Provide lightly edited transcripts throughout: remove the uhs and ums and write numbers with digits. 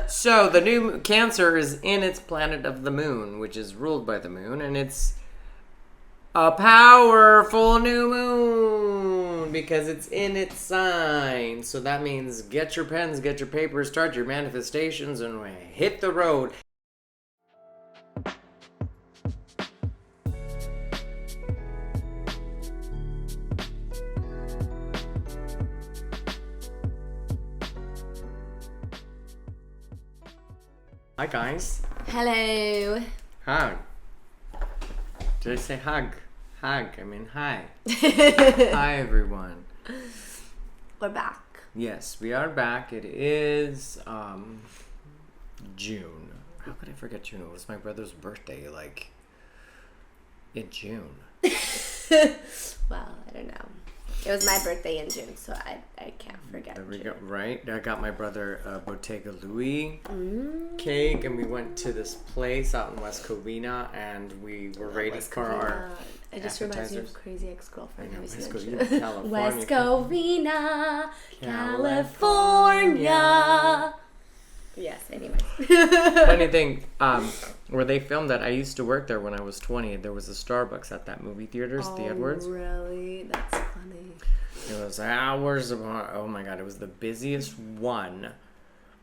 So the new Cancer is in its planet of the moon, which is ruled by the moon, and it's a powerful new moon because it's in its sign. So that means get your pens, get your papers, start your manifestations, and hit the road. Hi guys. Hello. Hug. Did I say hug? Hug. I mean hi. Hi everyone. We're back. Yes, we are back. It is June. How could I forget June? It was my brother's birthday, like in June. Well, I don't know. It was my birthday in June, so I can't forget. There we go. Right. I got my brother a Bottega Louis cake, and we went to this place out in West Covina, and we were ready for our It just reminds me of Crazy Ex-Girlfriend. I know, West Covina, California. West Covina, California. Yes, anyway. Funny thing, where they filmed that, I used to work there when I was 20. There was a Starbucks at that movie theaters, the Edwards. Oh, really? That's funny. It was hours apart. Oh my god, it was the busiest one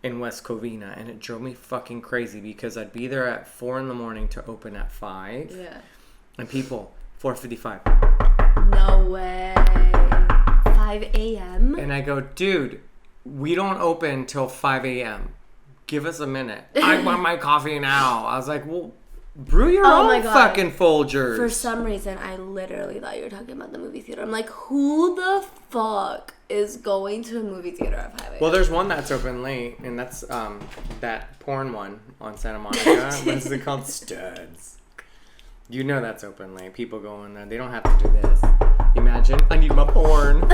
in West Covina, and it drove me fucking crazy because I'd be there at 4 a.m. to open at 5. Yeah. And people, 4:55. No way. 5 a.m.? And I go, dude, we don't open till 5 a.m. Give us a minute. I want my coffee now. I was like, well, brew your own fucking Folgers. For some reason, I literally thought you were talking about the movie theater. I'm like, who the fuck is going to a movie theater at 5 a.m.? Well, there's one that's open late, and that's that porn one on Santa Monica. What's it called? Studs. You know that's open late. People go in there. They don't have to do this. Imagine, I need my porn.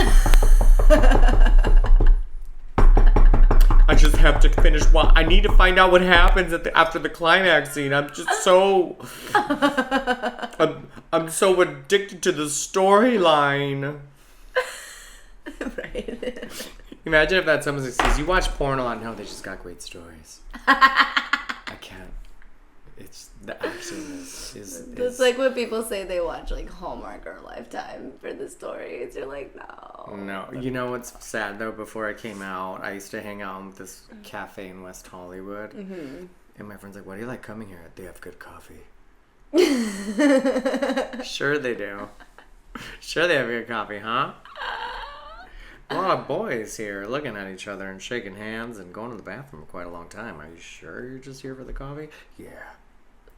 I just have to finish I need to find out what happens after the climax scene. I'm just so... I'm so addicted to the storyline. Right. Imagine if that someone says, you watch porn a lot. No, they just got great stories. I can't. It's... The acting is... It's like when people say they watch like Hallmark or Lifetime for the stories. You're like, no. No. You know what's sad though? Before I came out, I used to hang out with this cafe in West Hollywood. Mm-hmm. And my friend's like, why do you like coming here? They have good coffee. Sure they do. Sure they have good coffee, huh? A lot of boys here looking at each other and shaking hands and going to the bathroom for quite a long time. Are you sure you're just here for the coffee? Yeah.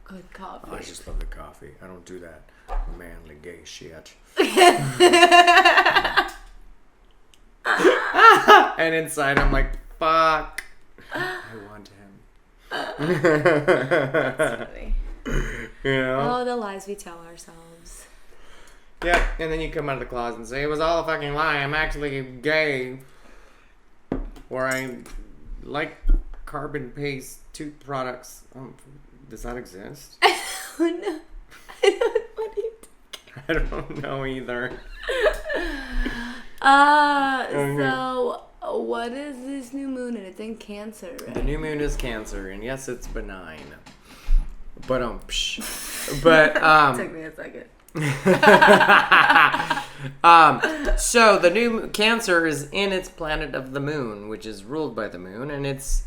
Good coffee. I just love the coffee. I don't do that manly gay shit. And inside I'm like, fuck. I want him. That's funny. You know? Oh, the lies we tell ourselves. Yeah, and then you come out of the closet and say, it was all a fucking lie. I'm actually gay. Or I like carbon paste tooth products. Does that exist? I don't know. I don't know either. So what is this new moon? And it's in Cancer, right? The new moon is Cancer, and yes, it's benign. But But Took me a second. So the new Cancer is in its planet of the moon, which is ruled by the moon, and it's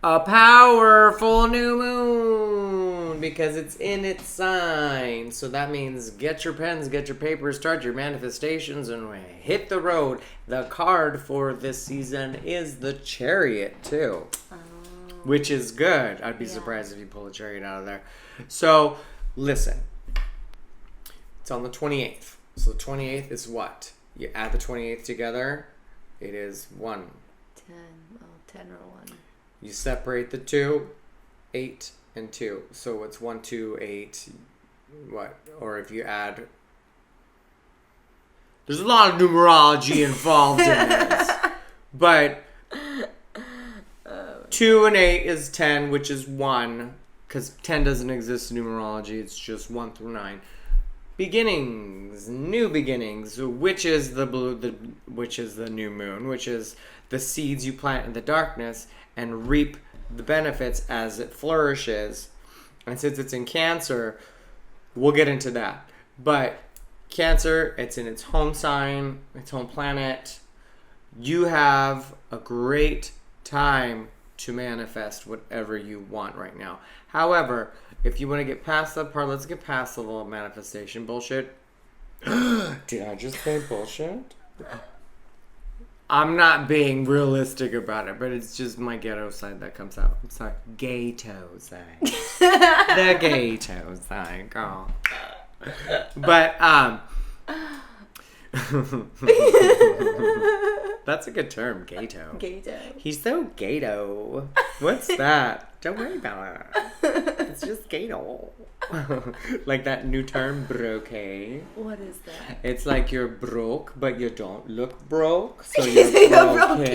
a powerful new moon because it's in its sign. So that means get your pens, get your papers, start your manifestations, and hit the road. The card for this season is the Chariot, too. Which is good. I'd be surprised if you pull a Chariot out of there. So, listen. It's on the 28th. So the 28th is what? You add the 28th together, it is 1. 10. Oh, 10 or 1. You separate the 2, 8 and 2. So it's 1, 2, 8. What? Or if you add... There's a lot of numerology involved in this. But 2 and 8 is 10, which is 1. Because 10 doesn't exist in numerology. It's just 1 through 9. beginnings, new beginnings, which is the which is the new moon, which is the seeds you plant in the darkness and reap the benefits as it flourishes. And since it's in Cancer, we'll get into that. But Cancer, it's in its home sign, its home planet. You have a great time to manifest whatever you want right now. However, if you want to get past that part, let's get past the little manifestation bullshit. Did I just say bullshit? I'm not being realistic about it, but it's just my ghetto side that comes out. I'm sorry. Ghetto side. The ghetto side, girl. But, that's a good term, gato. Gato. He's so gato. What's that? Don't worry about it. It's just gato. Like that new term, broke. What is that? It's like you're broke, but you don't look broke, so you're broke.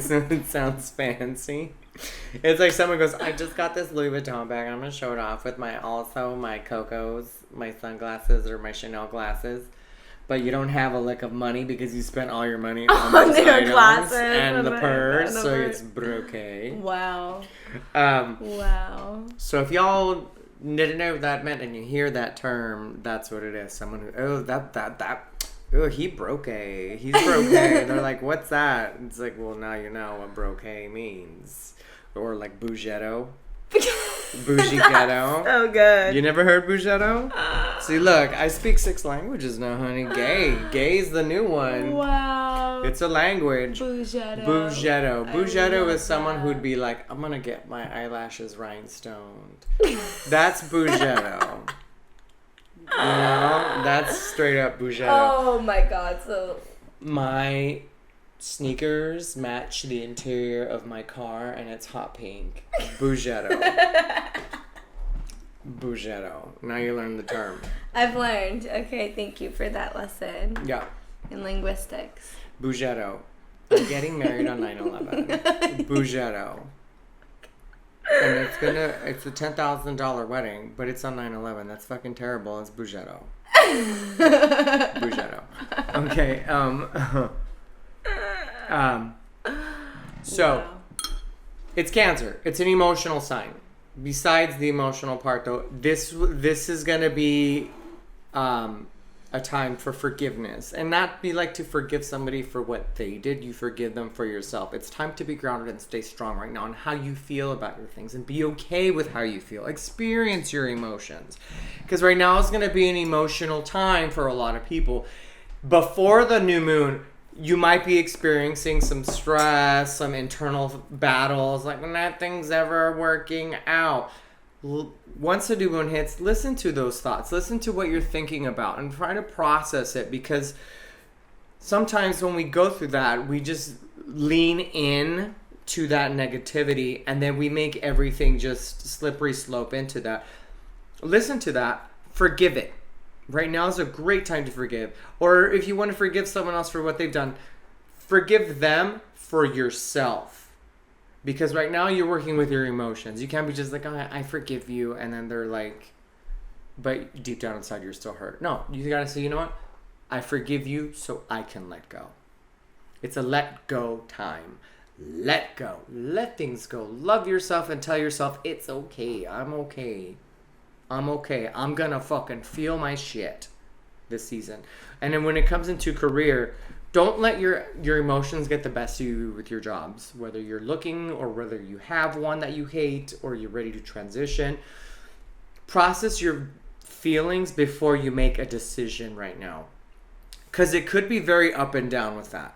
So it sounds fancy. It's like someone goes, I just got this Louis Vuitton bag. I'm going to show it off with my Cocos, my sunglasses or my Chanel glasses. But you don't have a lick of money because you spent all your money on those items glasses and the purse, so it's broke. Wow. Wow. So if y'all didn't know what that meant and you hear that term, that's what it is. Someone who, he broke. He's broke. They're like, what's that? It's like, well, now you know what broke means. Or like bougetto. Bougie ghetto. So good. You never heard bougetto? See, look, I speak 6 languages now, honey. Gay's the new one. Wow. It's a language. Bougetto. Bougetto is someone who'd be like, I'm gonna get my eyelashes rhinestoned. That's bougetto. You know? That's straight up bougetto. Oh my god, so... My sneakers match the interior of my car and it's hot pink. Bougetto. Bougetto. Now you learn the term. I've learned. Okay, thank you for that lesson. Yeah. In linguistics. Bougetto. I'm getting married on 9/11. Bougetto. And it's a $10,000 wedding, but it's on 9/11. That's fucking terrible. It's Bougetto. Bougetto. Okay, so, wow. It's Cancer. It's an emotional sign. Besides the emotional part, though, this is going to be a time for forgiveness. And not be like to forgive somebody for what they did. You forgive them for yourself. It's time to be grounded and stay strong right now on how you feel about your things. And be okay with how you feel. Experience your emotions. Because right now is going to be an emotional time for a lot of people. Before the new moon, you might be experiencing some stress, some internal battles, like nothing's ever working out. Once the new moon hits, listen to those thoughts. Listen to what you're thinking about and try to process it, because sometimes when we go through that, we just lean in to that negativity and then we make everything just slippery slope into that. Listen to that. Forgive it. Right now is a great time to forgive. Or if you want to forgive someone else for what they've done, forgive them for yourself. Because right now you're working with your emotions. You can't be just like, oh, I forgive you. And then they're like, but deep down inside you're still hurt. No, you got to say, you know what? I forgive you so I can let go. It's a let go time. Let go. Let things go. Love yourself and tell yourself, it's okay. I'm okay. I'm okay. I'm gonna fucking feel my shit this season. And then when it comes into career, don't let your emotions get the best of you with your jobs. Whether you're looking or whether you have one that you hate or you're ready to transition. Process your feelings before you make a decision right now. Because it could be very up and down with that.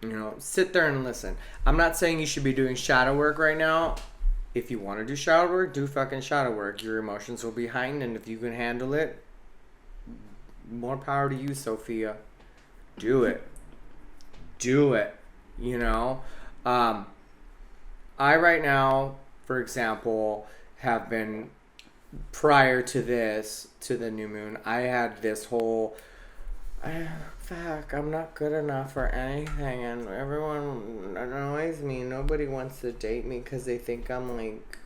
You know, sit there and listen. I'm not saying you should be doing shadow work right now. If you want to do shadow work, do fucking shadow work. Your emotions will be heightened, and if you can handle it, more power to you, Sophia. Do it. Do it. You know? I right now, for example, have been, prior to this, to the new moon, I had this whole, fuck, I'm not good enough for anything, and everyone annoys me. Nobody wants to date me because they think I'm like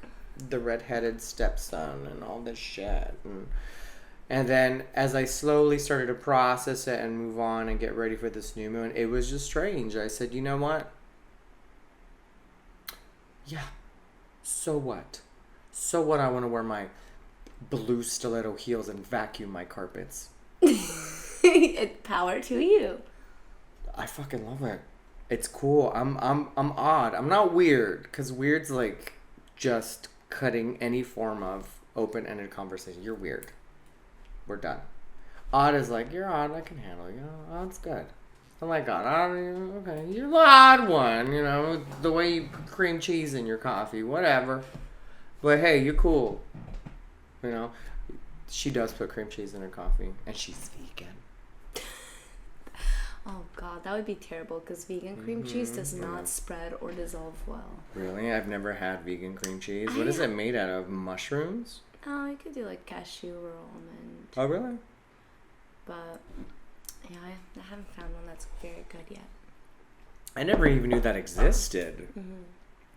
the redheaded stepson and all this shit. And And then as I slowly started to process it and move on and get ready for this new moon, it was just strange. I said, you know what? Yeah. So what? So what? I want to wear my blue stiletto heels and vacuum my carpets. Power to you. I fucking love it. It's cool. I'm odd. I'm not weird, because weird's like just cutting any form of open-ended conversation. You're weird. We're done. Odd is like, you're odd, I can handle you. Odd's good. I'm like, odd, okay, you're the odd one, you know, the way you put cream cheese in your coffee, whatever. But hey, you're cool. You know, she does put cream cheese in her coffee, and she's vegan. Oh god, that would be terrible, because vegan cream cheese does not spread or dissolve well. Really? I've never had vegan cream cheese. What is it made out of? Mushrooms? Oh, you could do like cashew or almond. Oh, really? But yeah, I haven't found one that's very good yet. I never even knew that existed. Mm-hmm.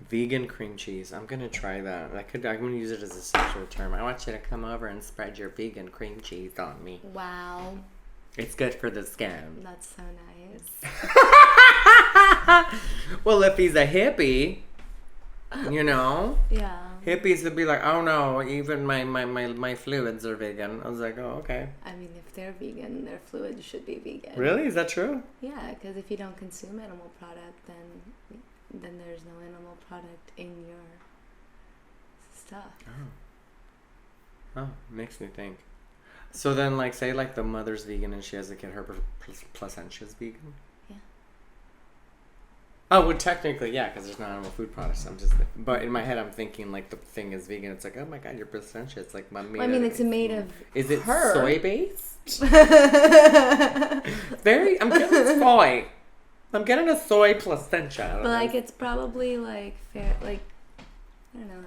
Vegan cream cheese. I'm gonna try that. I'm gonna use it as a sexual term. I want you to come over and spread your vegan cream cheese on me. Wow. It's good for the skin. That's so nice. Well, if he's a hippie, you know. Yeah. Hippies would be like, oh no, even my fluids are vegan. I was like, oh, okay. I mean, if they're vegan, their fluids should be vegan. Really? Is that true? Yeah, because if you don't consume animal product, then there's no animal product in your stuff. Oh, makes me think. So then, like, say, like, the mother's vegan and she has a kid, her placenta's vegan? Yeah. Oh, well, technically, yeah, because there's no animal food products. But in my head, I'm thinking, like, the thing is vegan. It's like, oh my god, your placenta. It's like, I mean, it's made of Is it her. soy-based? I'm getting soy. I'm getting a soy placenta. But, like, it's probably, like, fair, like, I don't know.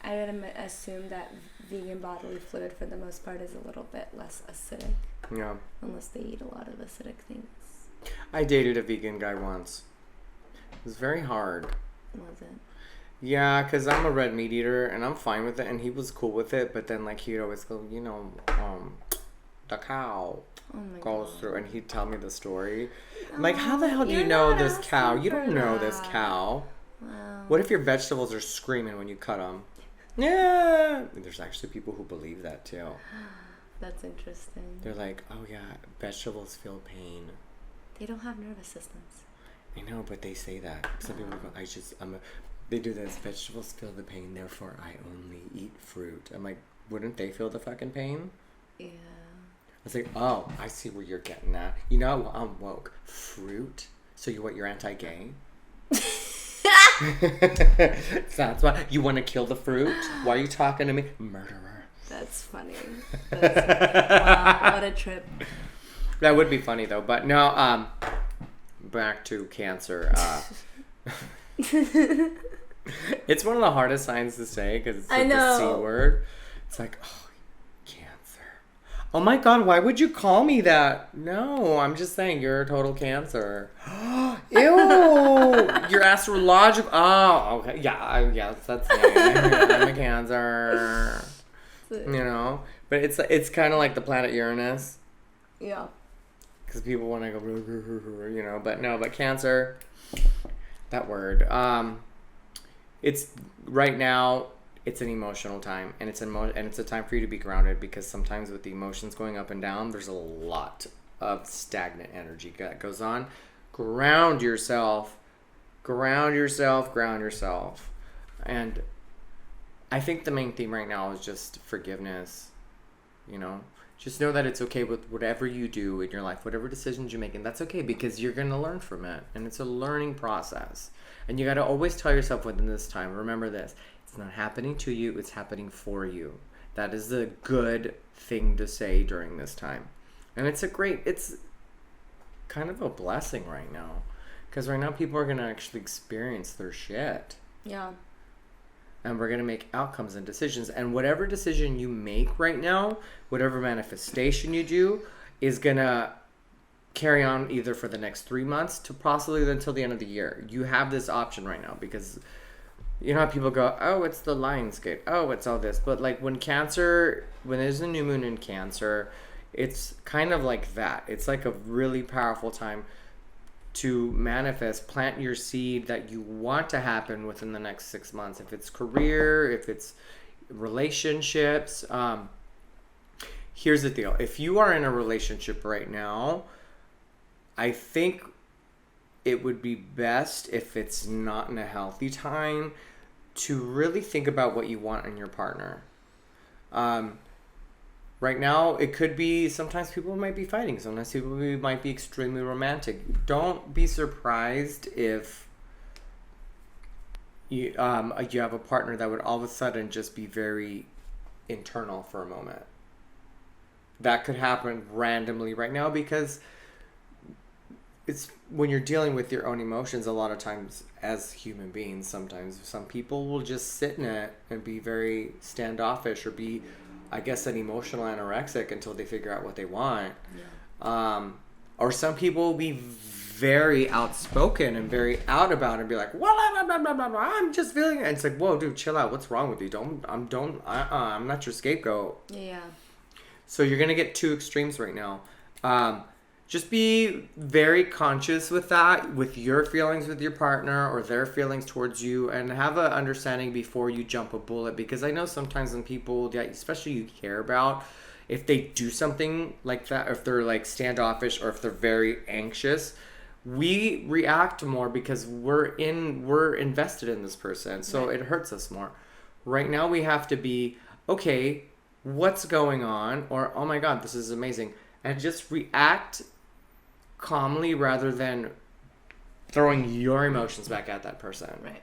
I would assume that vegan bodily fluid, for the most part, is a little bit less acidic. Yeah. Unless they eat a lot of acidic things. I dated a vegan guy once. It was very hard. Was it? Yeah, because I'm a red meat eater, and I'm fine with it, and he was cool with it, but then, like, he'd always go, you know, the cow goes through, and he'd tell me the story. I'm like, how the hell do you know this cow? You don't know this cow. Wow. What if your vegetables are screaming when you cut them? Yeah. There's actually people who believe that, too. That's interesting. They're like, oh, yeah, vegetables feel pain. They don't have nervous systems. I know, but they say that. Some people go, they do this, vegetables feel the pain, therefore I only eat fruit. I'm like, wouldn't they feel the fucking pain? Yeah. I was like, oh, I see where you're getting at. You know, I'm woke. Fruit? So you're anti-gay? That's why you want to kill the fruit? Why are you talking to me? Murderer. That's funny. Wow, what a trip. That would be funny though, but no, back to cancer. It's one of the hardest signs to say because it's like the C word. It's like, oh, cancer. Oh my god, why would you call me that? No, I'm just saying you're a total cancer. Ew, you're astrological. Oh, okay, yeah, that's it. I'm a cancer. You know, but it's kind of like the planet Uranus. Yeah. Because people want to go, you know, but cancer, that word. It's right now. It's an emotional time, and it's a time for you to be grounded, because sometimes with the emotions going up and down, there's a lot of stagnant energy that goes on. Ground yourself, and I think the main theme right now is just forgiveness. You know, just know that it's okay with whatever you do in your life, whatever decisions you make, and that's okay, because you're going to learn from it, and it's a learning process. And you got to always tell yourself within this time, remember this, it's not happening to you, it's happening for you. That is the good thing to say during this time. And it's kind of a blessing right now, because right now people are going to actually experience their shit. Yeah. And we're going to make outcomes and decisions. And whatever decision you make right now, whatever manifestation you do, is going to carry on either for the next 3 months to possibly until the end of the year. You have this option right now, because you know how people go, oh, it's the Lionsgate, oh, it's all this, but like when there's a new moon in Cancer, it's kind of like that. It's like a really powerful time to manifest, plant your seed that you want to happen within the next 6 months. If it's career, if it's relationships. Here's the deal. If you are in a relationship right now, I think it would be best, if it's not in a healthy time, to really think about what you want in your partner. Right now, it could be, sometimes people might be fighting. Sometimes people might be extremely romantic. Don't be surprised if you have a partner that would all of a sudden just be very internal for a moment. That could happen randomly right now, because it's when you're dealing with your own emotions a lot of times as human beings. Sometimes some people will just sit in it and be very standoffish, or be, I guess, an emotional anorexic until they figure out what they want. Yeah. Or some people will be very outspoken and very out about it and be like, well, I'm just feeling it. And it's like, whoa, dude, chill out. What's wrong with you? I'm not your scapegoat. Yeah. So you're going to get two extremes right now. Just be very conscious with that, with your feelings with your partner or their feelings towards you, and have an understanding before you jump a bullet. Because I know sometimes when people that especially you care about, if they do something like that, or if they're like standoffish, or if they're very anxious, we react more because we're invested in this person. So It hurts us more. Right now we have to be, okay, what's going on? Or, oh my God, this is amazing. And just react calmly rather than throwing your emotions back at that person. Right.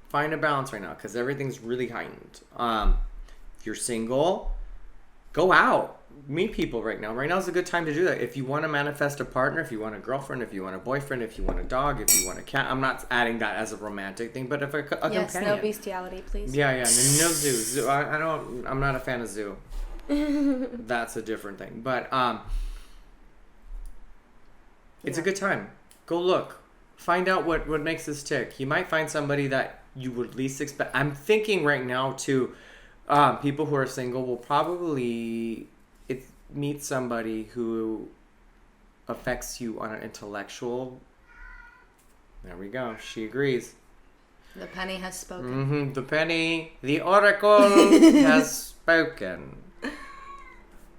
Find a balance right now, because everything's really heightened. If you're single, go out. Meet people right now. Right now is a good time to do that. If you want to manifest a partner, if you want a girlfriend, if you want a boyfriend, if you want a dog, if you want a cat. I'm not adding that as a romantic thing, but if a yes, companion. No bestiality, please. Yeah. No zoo. I'm not a fan of zoo. That's a different thing. But it's a good time. Go look. Find out what makes this tick. You might find somebody that you would least expect. I'm thinking right now too, people who are single will probably meet somebody who affects you on an intellectual. There we go. She agrees. The penny has spoken. Mm-hmm. The oracle has spoken.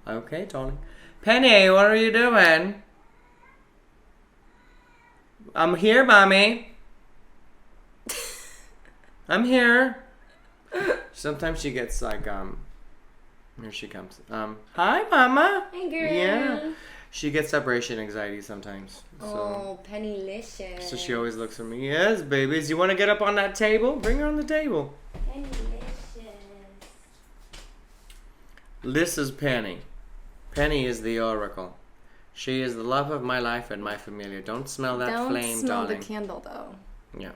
Okay, Tony. Penny, what are you doing? I'm here, Mommy. I'm here. Sometimes she gets like, here she comes. Hi, Mama. Hi, girl. Yeah. She gets separation anxiety sometimes. Oh, Pennylicious. So she always looks at me. Yes, babies. You want to get up on that table? Bring her on the table. Pennylicious. This is Penny. Penny is the oracle. She is the love of my life and my familia. Don't smell that flame, darling. Don't smell the candle, though. Yeah.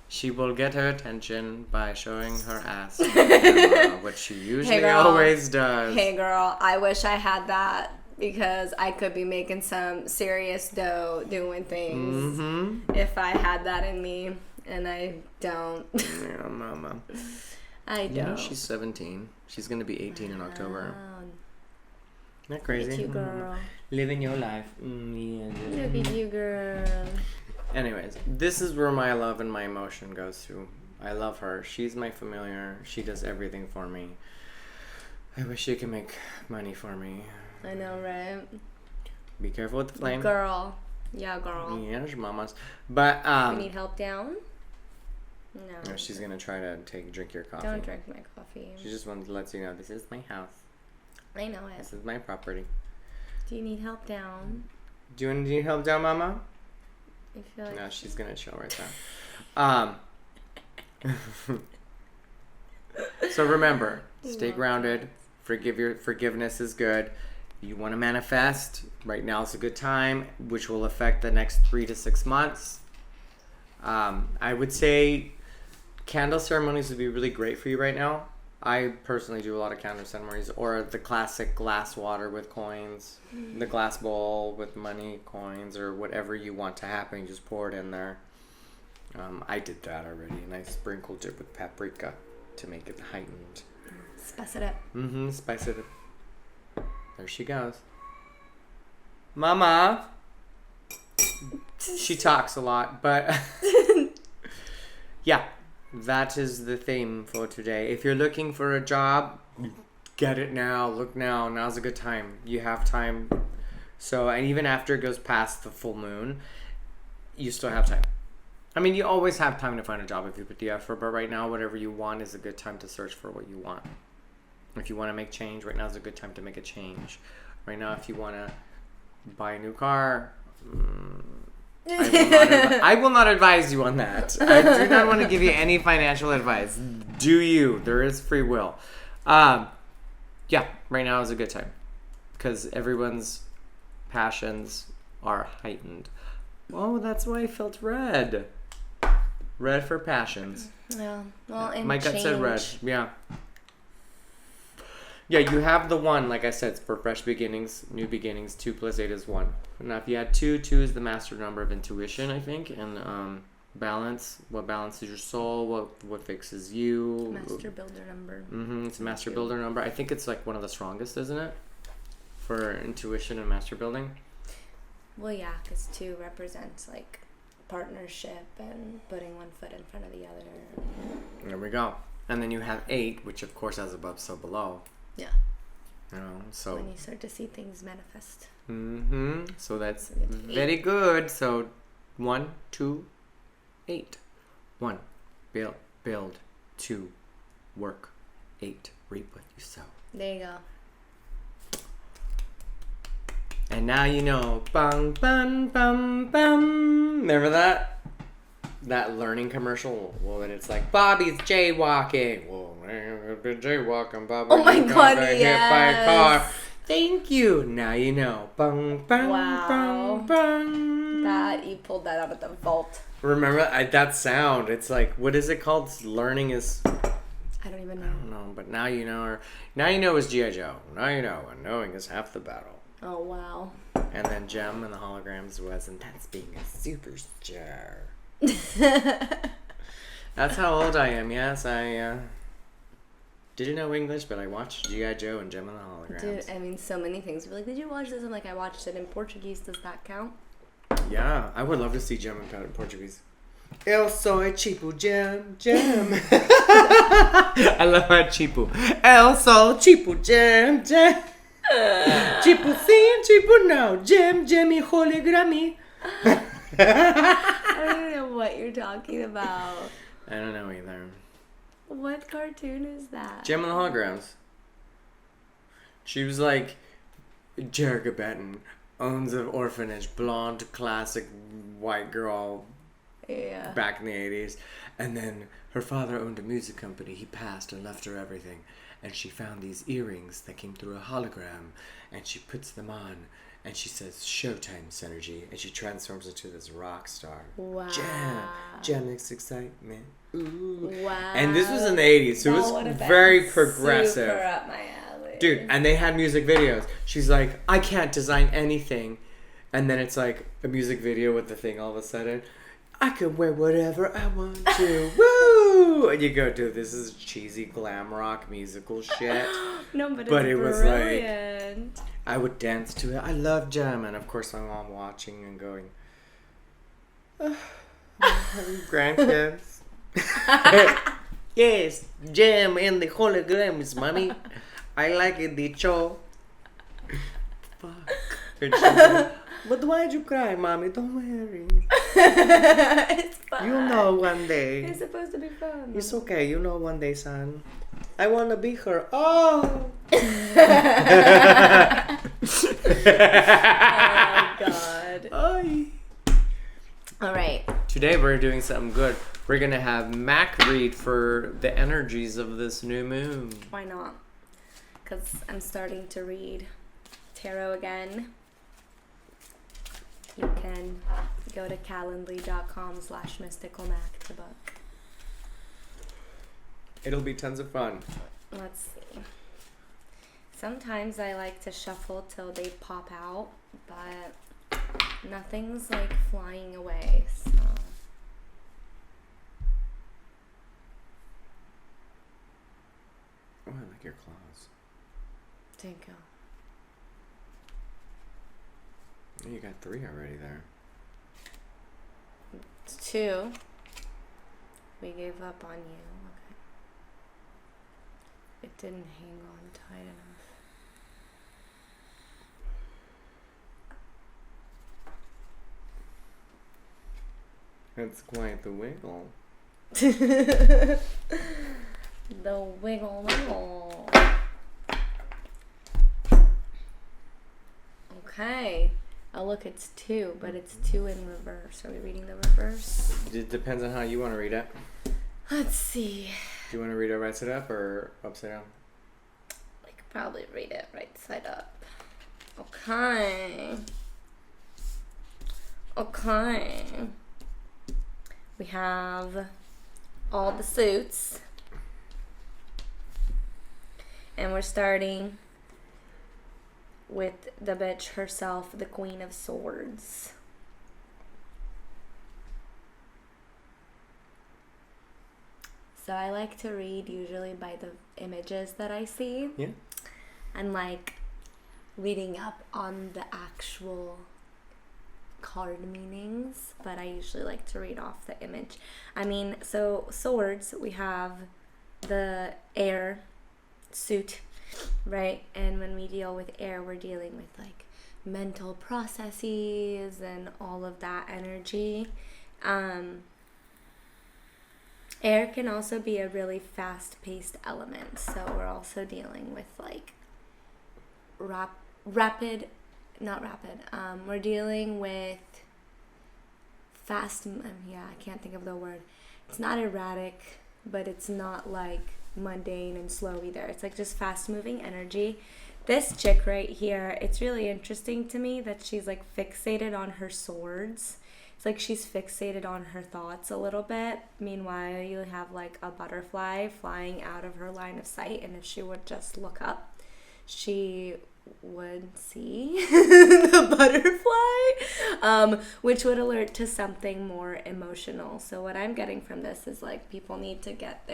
She will get her attention by showing her ass, which she usually always does. Hey, girl, I wish I had that, because I could be making some serious dough doing things if I had that in me, and I don't. Yeah, Mama. I don't. You know, she's 17. She's going to be 18 in October. Isn't that crazy? Look at you, girl. Living your life. Look at you, girl. Anyways, this is where my love and my emotion goes to. I love her. She's my familiar. She does everything for me. I wish she could make money for me. I know, right? Be careful with the flame. Girl. Yeah, girl. Yes, mamas. But, you need help down? No. She's going to try to drink your coffee. Don't drink my coffee. She just wants to let you know, this is my house. I know it. This is my property. Do you need help down? Do you need help down, Mama? I feel like... No, she's going to chill right there. So remember, stay grounded. Forgiveness is good. You want to manifest, right now is a good time, which will affect the next 3 to 6 months. I would say candle ceremonies would be really great for you right now. I personally do a lot of candle ceremonies, or the classic glass water with coins, the glass bowl with money, coins, or whatever you want to happen. You just pour it in there. I did that already, and I sprinkled it with paprika to make it heightened. Spice it up. Spice it up. There she goes. Mama. She talks a lot, but yeah, that is the theme for today. If you're looking for a job, get it now. Look now. Now's a good time. You have time. So, and even after it goes past the full moon, you still have time. I mean, you always have time to find a job if you put the effort, but right now, whatever you want is a good time to search for what you want. If you want to make change, right now is a good time to make a change. Right now, if you want to buy a new car, I will not advise you on that. I do not want to give you any financial advice. Do you? There is free will. Yeah, right now is a good time because everyone's passions are heightened. Oh, that's why I felt red. Red for passions. Yeah. Well, and my gut change. said red. Yeah. Yeah, you have the 1, like I said, it's for fresh beginnings, new beginnings. 2 + 8 is 1. Now, if you had 2, 2 is the master number of intuition, I think, and balance. What balances your soul? What fixes you? Master builder number. It's a master builder number. I think it's like one of the strongest, isn't it? For intuition and master building. Well, yeah, because 2 represents like partnership and putting one foot in front of the other. There we go. And then you have 8, which of course has above, so below. Yeah. So when you start to see things manifest. So that's very good. So 1, 2, 8. 1, build. 2, work. 8, reap what you sow. There you go. And now you know. Bum, bum, bum, bum. Remember that? That learning commercial? Well, then it's like, Bobby's jaywalking. Well, I've been jaywalking, Bobby. Oh my God, got yes. hit by a car. Thank you. Now you know. Bum, bum, Wow. bum, bum. That, you pulled that out of the vault. Remember that sound? It's like, what is it called? Learning is... I don't even know. I don't know, but now you know. Now you know is G.I. Joe. Now you know, and knowing is half the battle. Oh, wow. And then Gem and the holograms was, and that's being a superstar. That's how old I am. Yes, I didn't know English, but I watched G.I. Joe and Gem and the holograms. Dude, I mean, so many things. We're like, did you watch this? I'm like, I watched it in Portuguese. Does that count? Yeah, I would love to see Gem in Portuguese. Eu sou tipo Gem. I love my tipo. Eu sou tipo Gem. Tipo sim, tipo não. Gem e hologrami. I don't even know what you're talking about. I don't know either. What cartoon is that? Gem and the holograms. She was like, Jerrica Benton owns an orphanage, blonde, classic white girl. Yeah. Back in the 80s. And then her father owned a music company. He passed and left her everything. And she found these earrings that came through a hologram. And she puts them on. And she says, Showtime Synergy. And she transforms into this rock star. Wow. Gem excitement. Ooh. Wow. And this was in the 80s. So it was very progressive. Super up my alley. Dude, and they had music videos. She's like, I can't design anything. And then it's like a music video with the thing all of a sudden. I could wear whatever I want to. Woo! And you go, dude, this is cheesy glam rock musical shit. No, but it was brilliant. like, I would dance to it. I love Gem. And of course, my mom watching and going, oh, having grandkids. Yes, Gem and the holograms, mommy. I like it, dicho. Fuck. And she's like, but why'd you cry, mommy? Don't worry. It's fun. You'll know one day. It's supposed to be fun. It's okay. You know one day, son. I want to be her. Oh! Oh, God. Ay. All right. Today we're doing something good. We're going to have Mac read for the energies of this new moon. Why not? Because I'm starting to read tarot again. You can go to calendly.com/mysticalmac to book. It'll be tons of fun. Let's see. Sometimes I like to shuffle till they pop out, but nothing's like flying away, so Thank you. You got 3 already there. It's 2. We gave up on you. Okay. It didn't hang on tight enough. That's quite the wiggle. The wiggle wiggle. Okay. Oh, look, it's 2, but it's 2 in reverse. Are we reading the reverse? It depends on how you want to read it. Let's see. Do you want to read it right side up or upside down? I could probably read it right side up. Okay. Okay. We have all the suits. And we're starting with the bitch herself, the Queen of Swords. So I like to read usually by the images that I see. Yeah. And like reading up on the actual card meanings, but I usually like to read off the image. I mean, so swords, we have the air suit, right? And when we deal with air, we're dealing with like mental processes and all of that energy. Air can also be a really fast-paced element, so we're also dealing with like we're dealing with fast, I can't think of the word. It's not erratic, but it's not like mundane and slow either. It's like just fast-moving energy. This chick right here, it's really interesting to me that she's like fixated on her swords. It's like she's fixated on her thoughts a little bit. Meanwhile, you have like a butterfly flying out of her line of sight, and if she would just look up, she would see the butterfly, which would alert to something more emotional. So what I'm getting from this is like people need to get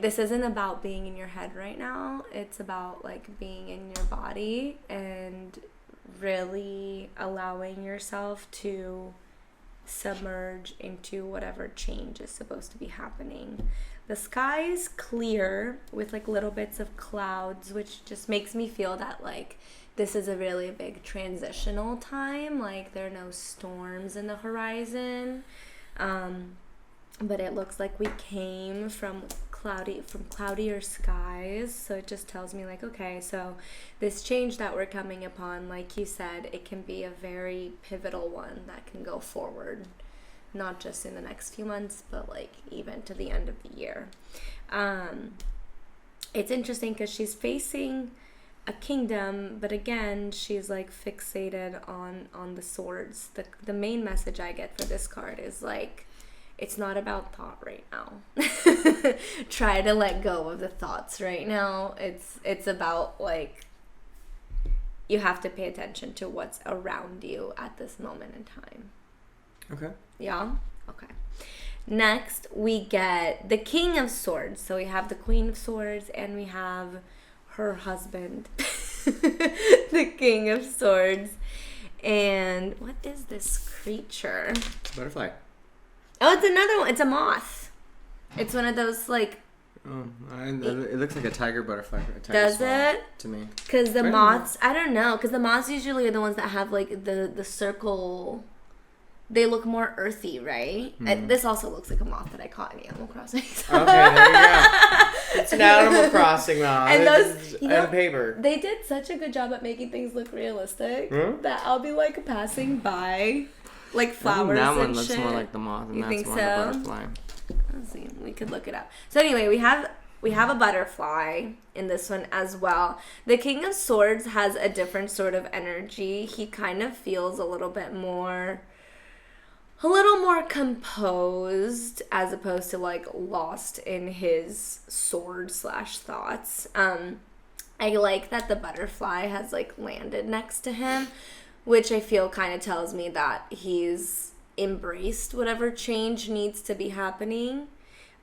this isn't about being in your head right now. It's about like being in your body and really allowing yourself to submerge into whatever change is supposed to be happening. The sky is clear with like little bits of clouds, which just makes me feel that like this is a really big transitional time. Like there are no storms in the horizon. But it looks like we came from cloudier skies, so it just tells me like, okay, so this change that we're coming upon, like you said, it can be a very pivotal one that can go forward, not just in the next few months, but like even to the end of the year. It's interesting because she's facing a kingdom, but again, she's like fixated on the swords. The main message I get for this card is like, it's not about thought right now. Try to let go of the thoughts right now. It's about like you have to pay attention to what's around you at this moment in time. Okay. Yeah? Okay. Next, we get the King of Swords. So we have the Queen of Swords and we have her husband, the King of Swords. And what is this creature? It's a butterfly. Oh, it's another one. It's a moth. It's one of those, like... Oh, it looks like a tiger butterfly. Does it? To me. Because the moths... I don't know. Because the moths usually are the ones that have, like, the circle... They look more earthy, right? Mm. This also looks like a moth that I caught in Animal Crossing. Okay, there you go. It's an Animal Crossing moth. And those... and paper. They did such a good job at making things look realistic that I'll be, like, passing by... Like flowers that and one looks shit. more like the moth, and You that's think more so? the butterfly. Let's see. We could look it up. So anyway, we have a butterfly in this one as well. The King of Swords has a different sort of energy. He kind of feels a little more composed as opposed to like lost in his sword/thoughts. I like that the butterfly has like landed next to him, which I feel kind of tells me that he's embraced whatever change needs to be happening.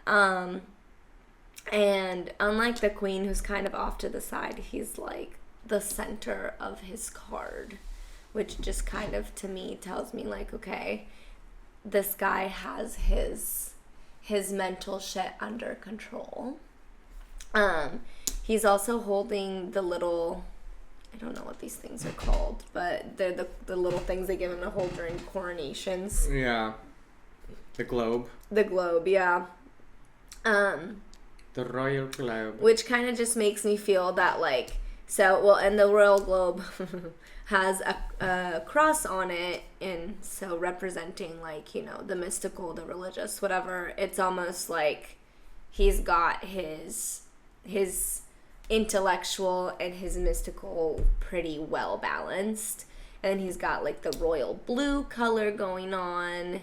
And And unlike the queen, who's kind of off to the side, he's like the center of his card, which just kind of, to me, tells me like, okay, this guy has his mental shit under control. He's also holding the little, I don't know what these things are called, but they're the little things they give him to hold during coronations. Yeah. The globe. The globe, yeah. The royal globe. Which kind of just makes me feel that, like, and the royal globe has a cross on it, and so representing, like, you know, the mystical, the religious, whatever. It's almost like he's got his intellectual and his mystical pretty well balanced, and he's got like the royal blue color going on,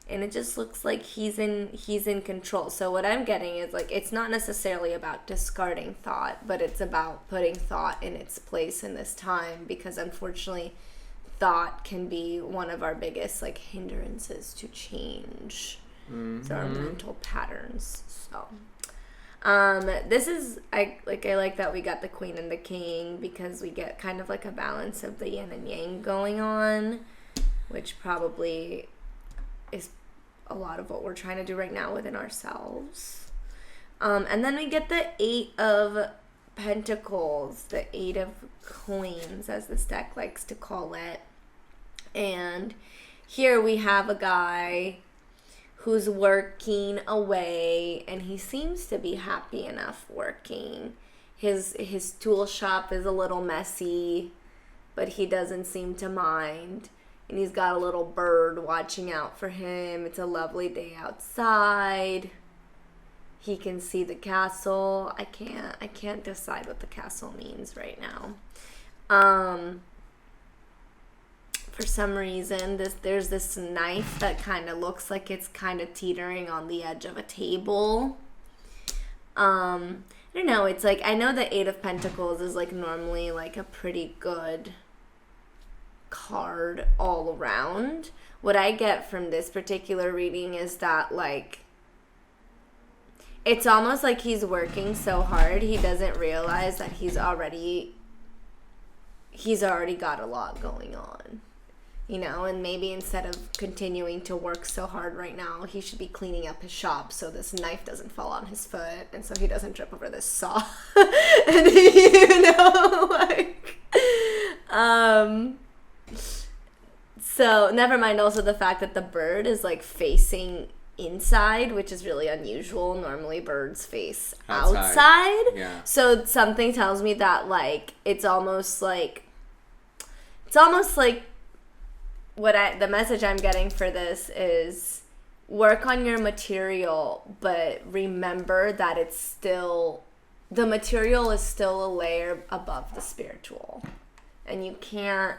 and it just looks like he's in control. So what I'm getting is, like, it's not necessarily about discarding thought, but it's about putting thought in its place in this time, because unfortunately thought can be one of our biggest, like, hindrances to change. It's our mental patterns. So this is, I like that we got the queen and the king, because we get kind of like a balance of the yin and yang going on, which probably is a lot of what we're trying to do right now within ourselves. And then we get the 8 of Pentacles, the 8 of Coins, as this deck likes to call it. And here we have a guy who's working away, and he seems to be happy enough working. His tool shop is a little messy, but he doesn't seem to mind. And he's got a little bird watching out for him. It's a lovely day outside. He can see the castle. I can't decide what the castle means right now. For some reason, there's this knife that kind of looks like it's kind of teetering on the edge of a table. I don't know. It's like, I know the 8 of Pentacles is like normally like a pretty good card all around. What I get from this particular reading is that, like, it's almost like he's working so hard he doesn't realize that he's already got a lot going on, you know. And maybe instead of continuing to work so hard right now, he should be cleaning up his shop so this knife doesn't fall on his foot, and so he doesn't trip over this saw. And you know, like, so never mind also the fact that the bird is like facing inside, which is really unusual. Normally birds face outside. Yeah. So something tells me that, like, it's almost like the message I'm getting for this is work on your material, but remember that the material is still a layer above the spiritual. And you can't.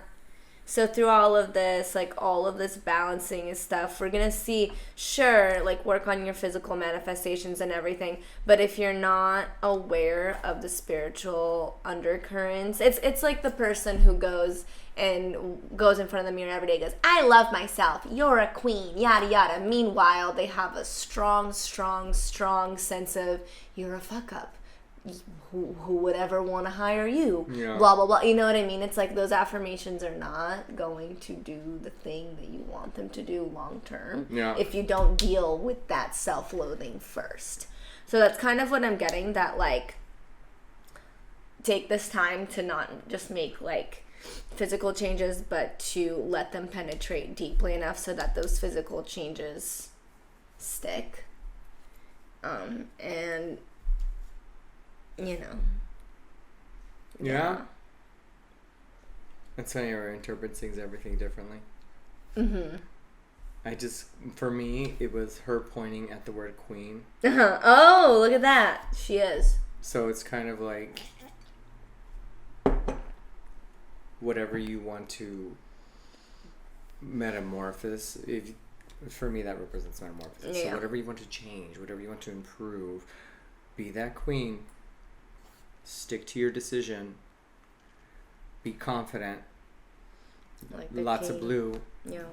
So through all of this, like, all of this balancing and stuff, we're going to see, sure, like, work on your physical manifestations and everything. But if you're not aware of the spiritual undercurrents, it's like the person who goes in front of the mirror every day and goes, I love myself, you're a queen, yada, yada. Meanwhile, they have a strong sense of, you're a fuck up. Who would ever want to hire you? Yeah. Blah, blah, blah. You know what I mean? It's like those affirmations are not going to do the thing that you want them to do long term. Yeah. If you don't deal with that self-loathing first. So that's kind of what I'm getting, that, like, take this time to not just make, like, physical changes, but to let them penetrate deeply enough so that those physical changes stick. And you know. Yeah. That's funny, everyone interprets things everything differently. Mm-hmm. For me, it was her pointing at the word queen. Uh-huh. Oh, look at that. She is. So it's kind of like whatever you want to metamorphose. For me, that represents metamorphosis. Yeah. So whatever you want to change, whatever you want to improve, be that queen. Stick to your decision. Be confident. Like Lots king. of blue. Yeah.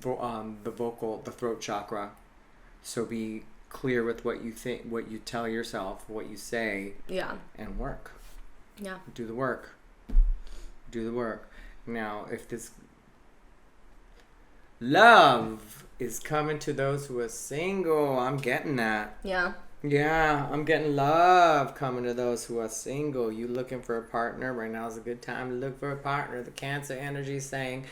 The throat chakra. So be clear with what you think, what you tell yourself, what you say. Yeah. And work. Yeah. Do the work. Do the work. Now, if this love is coming to those who are single, I'm getting that. Yeah. Yeah, I'm getting love coming to those who are single. You looking for a partner? Right now is a good time to look for a partner. The Cancer energy is saying,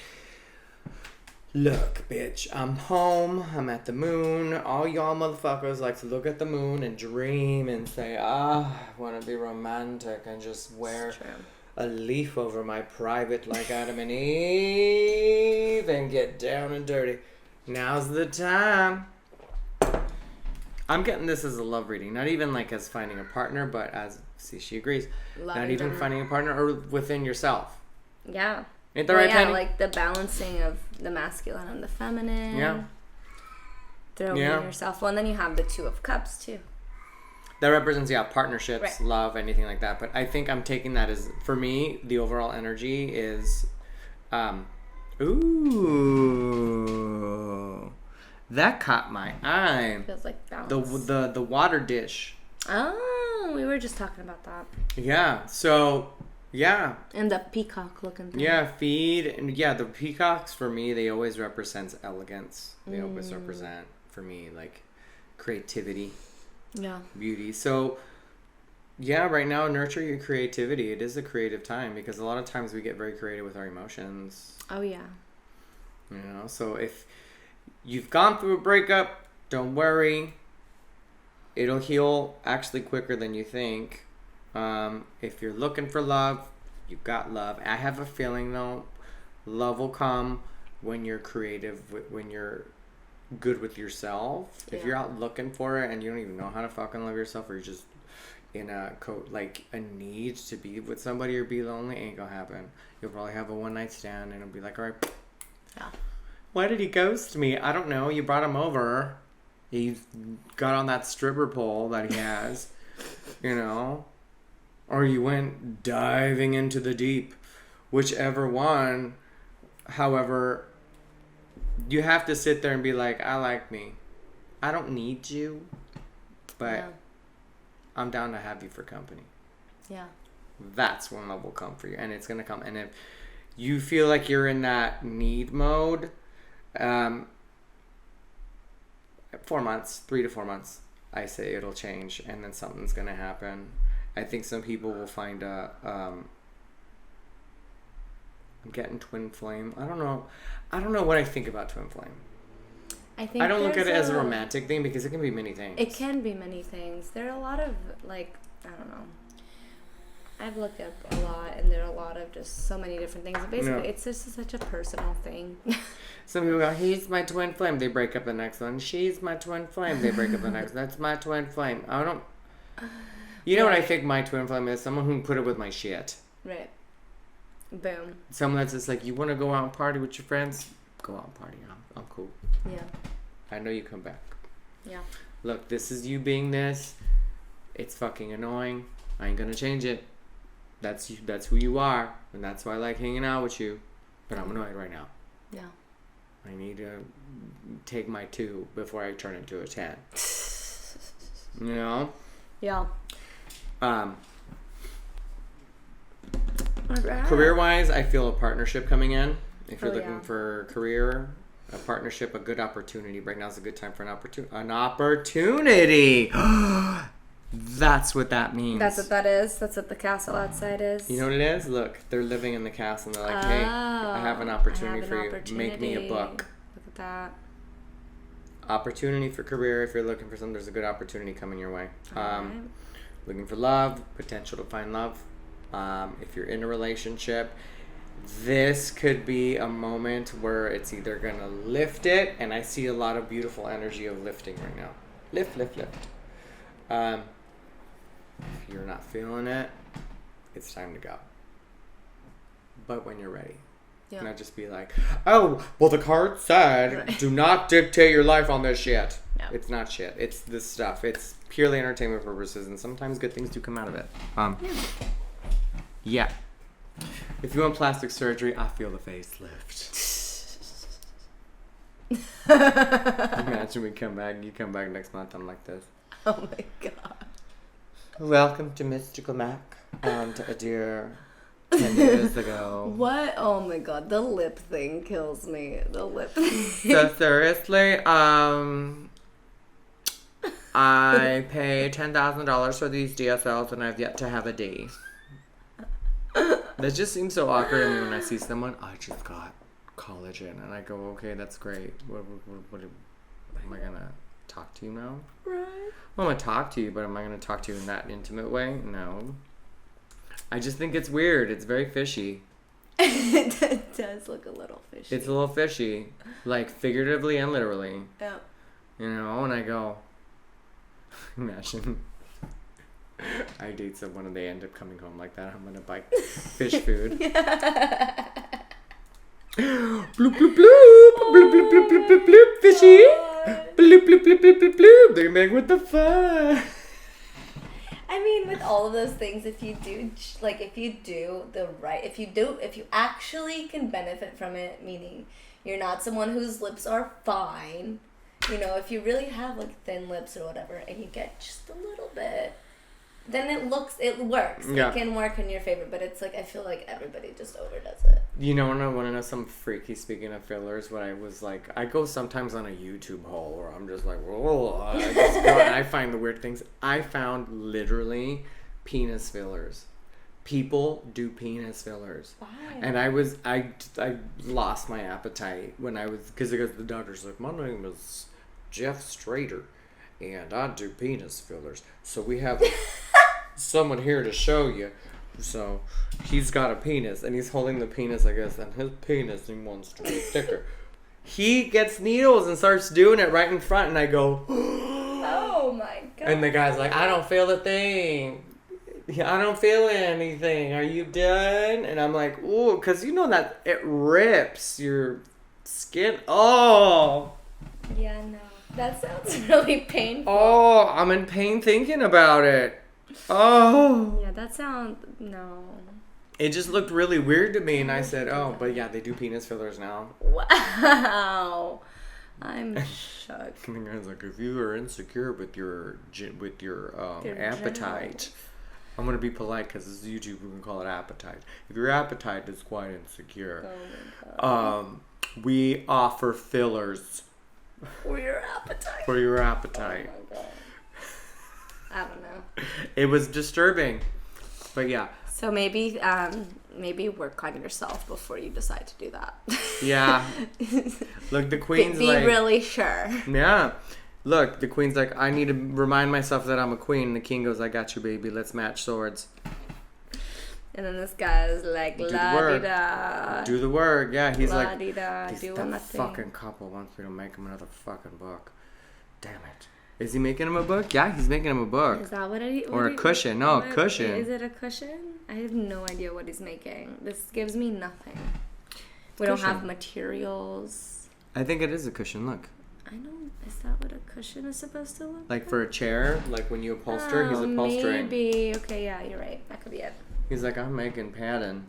look, bitch, I'm home. I'm at the moon. All y'all motherfuckers like to look at the moon and dream and say, I want to be romantic and just wear a leaf over my private like Adam and Eve and get down and dirty. Now's the time. I'm getting this as a love reading, not even like as finding a partner, but as, see, she agrees, not even finding a partner or within yourself. Yeah. Ain't that right, Penny? Like the balancing of the masculine and the feminine. Yeah. Throwing in yourself. Well, and then you have the Two of Cups, too. That represents, partnerships, love, anything like that. But I think I'm taking that as, for me, the overall energy is, ooh, that caught my eye. Feels like balance. The water dish. Oh, we were just talking about that. Yeah. So, yeah. And the peacock looking thing. Yeah, feed. And yeah, the peacocks for me, they always represent elegance. They always represent, for me, like creativity. Yeah. Beauty. So, yeah, right now, nurture your creativity. It is a creative time because a lot of times we get very creative with our emotions. Oh, yeah. You know, so if you've gone through a breakup, don't worry. It'll heal actually quicker than you think. If you're looking for love, you've got love. I have a feeling, though, love will come when you're creative, when you're good with yourself. Yeah. If you're out looking for it and you don't even know how to fucking love yourself, or you're just in a need to be with somebody or be lonely, ain't gonna happen. You'll probably have a one night stand and it'll be like, all right, why did he ghost me? I don't know. You brought him over. He got on that stripper pole that he has, you know, or you went diving into the deep, whichever one. However, you have to sit there and be like, I like me. I don't need you, but I'm down to have you for company. Yeah. That's when love will come for you, and it's going to come. And if you feel like you're in that need mode, 4 months, 3 to 4 months, I say it'll change, and then something's going to happen. I think some people will find I'm getting twin flame. I don't know what I think about twin flame. I don't look at it as a romantic thing because it can be many things. It can be many things. There are a lot of, like, I don't know. I've looked up a lot, and there are a lot of just so many different things. Basically, it's just such a personal thing. Some people go, he's my twin flame. They break up the next one. She's my twin flame. They break up the next one. That's my twin flame. I don't... You know what I think my twin flame is? Someone who can put it with my shit. Right. Boom. Someone that's just like, you want to go out and party with your friends? Go out and party. I'm cool. Yeah. I know you come back. Yeah. Look, this is you being this. It's fucking annoying. I ain't gonna change it. That's you. That's who you are, and that's why I like hanging out with you. But I'm annoyed right now. Yeah. I need to take my 2 before I turn into a 10. You know? Yeah. Career-wise, I feel a partnership coming in. If you're looking for career, a partnership, a good opportunity. Right now is a good time for an opportunity. That's what that means. That's what that is. That's what the castle outside is. You know what it is? Look, they're living in the castle and they're like, hey, I have an opportunity for you. Make me a book. Look at that. Opportunity for career. If you're looking for something, there's a good opportunity coming your way. Looking for love, potential to find love. If you're in a relationship, this could be a moment where it's either going to lift it, and I see a lot of beautiful energy of lifting right now. Lift. If you're not feeling it, it's time to go. But when you're ready. Yeah. Not just be like, oh, well, the card said, do not dictate your life on this shit. No. It's not shit. It's this stuff. It's purely entertainment purposes, and sometimes good things do come out of it. Yeah. If you want plastic surgery, I feel the facelift. Imagine we come back, you come back next month, I'm like this. Oh my god. Welcome to Mystical Mac and Adyr 10 years ago. What? Oh my god, the lip thing kills me. The lip thing. So seriously, I pay $10,000 for these DSLs and I've yet to have a D. That just seems so awkward to me when I see someone, I just got collagen, and I go, okay, that's great. What am I gonna talk to you now? Right. Well, I'm gonna talk to you, but am I gonna talk to you in that intimate way? No. I just think it's weird. It's very fishy. It does look a little fishy. It's a little fishy, like figuratively and literally. Yeah. You know, and I go, imagine I date someone and they end up coming home like that. I'm gonna buy fish food. Bloop bloop bloop, bloop bloop bloop bloop bloop bloop, fishy. Bloop bloop bloop bloop bloop bloop. They're like, what the fuck? I mean, with all of those things, if you do if you actually can benefit from it, meaning you're not someone whose lips are fine, you know, if you really have like thin lips or whatever, and you get just a little bit, then it works. Yeah. It can work in your favor, but it's like, I feel like everybody just overdoes it. You know, when I want to know some freaky, speaking of fillers, what I was like, I go sometimes on a YouTube hole where I'm just like, whoa, I just go and I find the weird things. I found literally penis fillers. People do penis fillers. Why? And I lost my appetite when I was, because the doctor's like, my name is Jeff Strader, and I do penis fillers. So we have someone here to show you. So he's got a penis, and he's holding the penis, I guess, and his penis, he wants to be thicker. He gets needles and starts doing it right in front, and I go, oh my god. And the guy's like, I don't feel a thing. I don't feel anything. Are you done? And I'm like, ooh, because you know that it rips your skin. Oh. Yeah, no. That sounds really painful. Oh, I'm in pain thinking about it. Oh. Yeah, that sounds... No. It just looked really weird to me, and I said, oh, but yeah, they do penis fillers now. Wow. I'm shocked. And the guy's like, if you are insecure with your appetite... I'm going to be polite because this is YouTube, we can call it appetite. If your appetite is quite insecure, we offer fillers. For your appetite. For your appetite. Oh my god. I don't know. It was disturbing. But yeah. So maybe work on yourself before you decide to do that. Yeah. Look, the queen's be like... really sure. Yeah. Look, the queen's like, I need to remind myself that I'm a queen. And the king goes, I got you, baby. Let's match swords. And then this guy's like, la-di-da. Do the work. Yeah, he's like, that fucking couple wants me to make him another fucking book. Damn it. Is he making him a book? Yeah, he's making him a book. Is that what Or a cushion. No, a cushion. Is it a cushion? I have no idea what he's making. This gives me nothing. We don't have materials. I think it is a cushion. Look. I know. Is that what a cushion is supposed to look like? For a chair? Like when you upholster? He's upholstering. Maybe. Okay, yeah, you're right. That could be it. He's like, I'm making padding.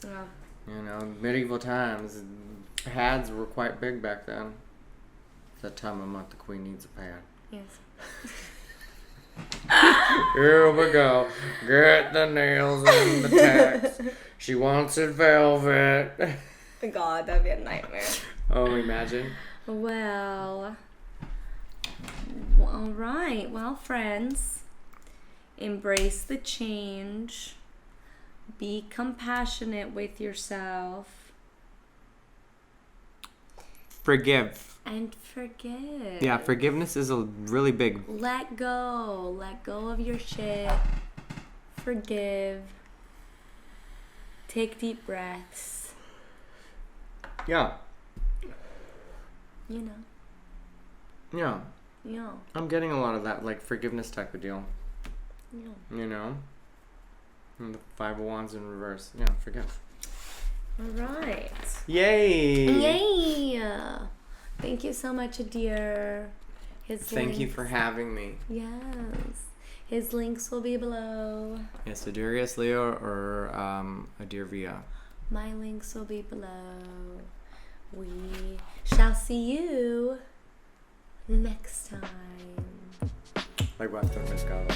Oh. You know, medieval times, pads were quite big back then. It's that time of month the queen needs a pad. Yes. Here we go. Get the nails in the tacks. She wants it velvet. God, that'd be a nightmare. Oh, imagine. Well, all right. Well, friends, embrace the change. Be compassionate with yourself. Forgive. And forgive. Yeah, forgiveness is a really big... Let go. Let go of your shit. Forgive. Take deep breaths. Yeah. You know. Yeah. Yeah. I'm getting a lot of that, like, forgiveness type of deal. Yeah. You know? And the 5 of Wands in reverse. Yeah, forgive. All right. Yay! Yay! Thank you so much, Adyr. Thank you for having me. Yes. His links will be below. Yes, Adyrius Leo or Adyr Via. My links will be below. We shall see you next time. Like Western Mezcal.